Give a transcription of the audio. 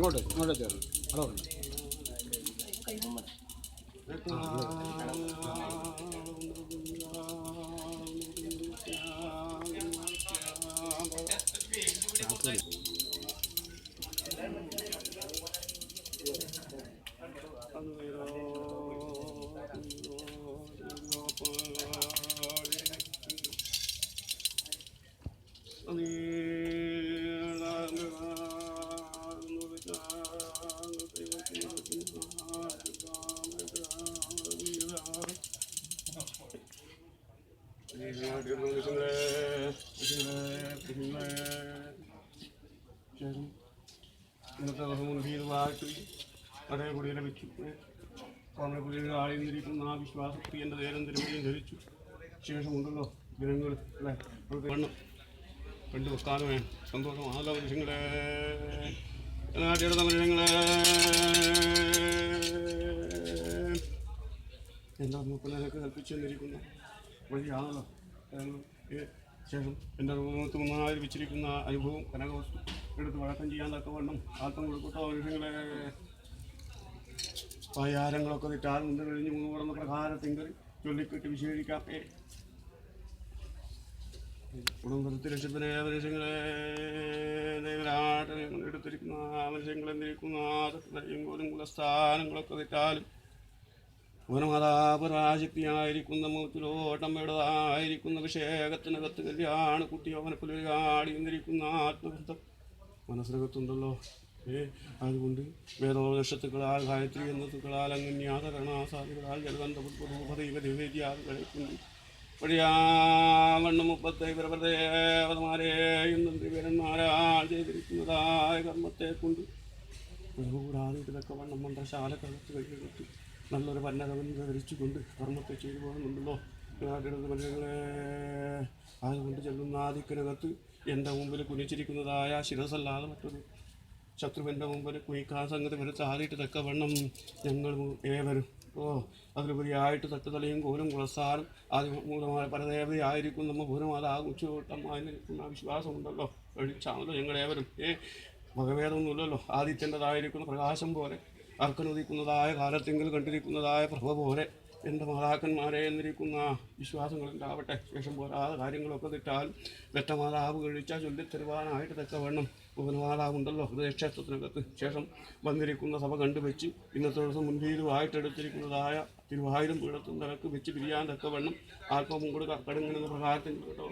ഇങ്ങോട്ട് ചേർന്ന് അളവുണ്ട്. ഇന്നത്തെ ദിവസം മുൻപീതുമായിട്ട് പഴയ കുടിയെ വെച്ചു പഴയ കുടിയിൽ ആളിന്നിരിക്കുന്ന ആ വിശ്വാസത്തിൽ എൻ്റെ നേരം തിരുമണിയും ധരിച്ചു. ശേഷമുണ്ടല്ലോ ദിനങ്ങൾ അല്ലേ വണ്ണം കണ്ടു വെക്കാനും വേണം സന്തോഷമാണല്ലോ മനുഷ്യങ്ങളെ. നാട്ടിലുള്ള മനുഷ്യങ്ങളെ എന്താ മൂപ്പനൊക്കെ കൽപ്പിച്ചു തന്നിരിക്കുന്ന വഴിയാണല്ലോ. ശേഷം എൻ്റെ റൂമത്ത് മുന്നായി വെച്ചിരിക്കുന്ന അനുഭവം കനകവസ്തു എടുത്ത് വഴക്കം ചെയ്യാൻ തക്കവണ്ണം ആൽത്തം കൊടുക്കട്ടോ മനുഷ്യങ്ങളെ. പായാരങ്ങളൊക്കെ തെറ്റാൽ മുമ്പ് കഴിഞ്ഞ് മൂന്ന് കിടന്ന പ്രകാരത്തിങ്കൽ ചൊല്ലിക്കെട്ടി വിശേഷിക്കാം. കുടുംബത്തിൽ രക്ഷത്തിനെ മനുഷ്യങ്ങളെ ദൈവനാട്ടിൽ എടുത്തിരിക്കുന്ന മനുഷ്യങ്ങൾ എന്തിരിക്കുന്ന പോലും കുലസ്ഥാനങ്ങളൊക്കെ തെറ്റാലും വനമാതാപരാശക്തിയായിരിക്കുന്ന മൂത്തിലോട്ടമ്മയുടേതായിരിക്കുന്ന അഭിഷേകത്തിനകത്ത് കല്യാണ കുട്ടിയോവനെ പുലരിയാടി എന്നിരിക്കുന്ന ആത്മബന്ധം മനസ്സിനകത്തുണ്ടല്ലോ. അതുകൊണ്ട് വേദോപനിഷത്തുക്കളാൽ ഗായത്രി എന്നതുക്കളാൽ അങ്ങന്യാതരണാസാദികളാൽ ജലബന്ധപുഷ്പരൂപദൈവദേവേദ്യാദികളെ കൊണ്ട് വഴിയാവണ്ണം 30 പ്രദേവതമാരെയും നന്ദിവരന്മാരാൽ ചെയ്തിരിക്കുന്നതായ കർമ്മത്തെ കൊണ്ട് കൂടാതെ ഇതൊക്കെ വണ്ണം മന്ത്രശാലക്കകത്ത് കഴിയെടുത്ത് നല്ലൊരു പന്നകവൻ ധരിച്ചുകൊണ്ട് കർമ്മത്തെ ചെയ്തു പോകുന്നുണ്ടല്ലോ. മനുഷ്യങ്ങളെ അതുകൊണ്ട് ചെല്ലുന്ന ആദിക്കനകത്ത് എൻ്റെ മുമ്പിൽ കുനിച്ചിരിക്കുന്നതായ ശിരസല്ലാതെ മറ്റൊരു ശത്രുവിൻ്റെ മുമ്പിൽ കുനിക്കാൻ സംഗതി വരുത്ത ആദ്യമായിട്ട് തക്കവണ്ണം ഞങ്ങൾ ഏവരും അതിലുപരിയായിട്ട് തട്ടുതലയും കോലും കുളസാറും ആദ്യമൂലമായ പരദേവതയായിരിക്കും നമ്മൾ പൂർണ്ണമാതാകും ഉച്ചോട്ടമായി നിൽക്കുന്ന വിശ്വാസമുണ്ടല്ലോ. കഴിച്ചാണല്ലോ ഞങ്ങളേവരും വകഭേദമൊന്നുമില്ലല്ലോ. ആദിത്യൻ്റെതായിരിക്കുന്ന പ്രകാശം പോലെ അർക്കനുദിക്കുന്നതായ കാലത്തെങ്കിൽ കണ്ടിരിക്കുന്നതായ പ്രഭ പോലെ എൻ്റെ മാതാക്കന്മാരെ എന്നിരിക്കുന്ന വിശ്വാസങ്ങളുണ്ടാവട്ടെ. ശേഷം പോരാതെ കാര്യങ്ങളൊക്കെ തെറ്റാൽ വെറ്റമാതാവ് കഴിച്ചാൽ ചൊല്ലിത്തരുവാനായിട്ട് തക്കവണ്ണം ഉപനമാതാവുണ്ടല്ലോ ഹൃദയക്ഷേത്രത്തിനകത്ത്. ശേഷം വന്നിരിക്കുന്ന സഭ കണ്ടുവെച്ച് ഇന്നത്തെ ദിവസം മുൻപീരുമായിട്ടെടുത്തിരിക്കുന്നതായ തിരുവായൂരം പീഠത്തിനകത്ത് വെച്ച് പിരിയാൻ തക്കവണ്ണം ആൽപ്പവും കൂടെ കടുങ്ങുന്ന പ്രകാരത്തിൽ കേട്ടോ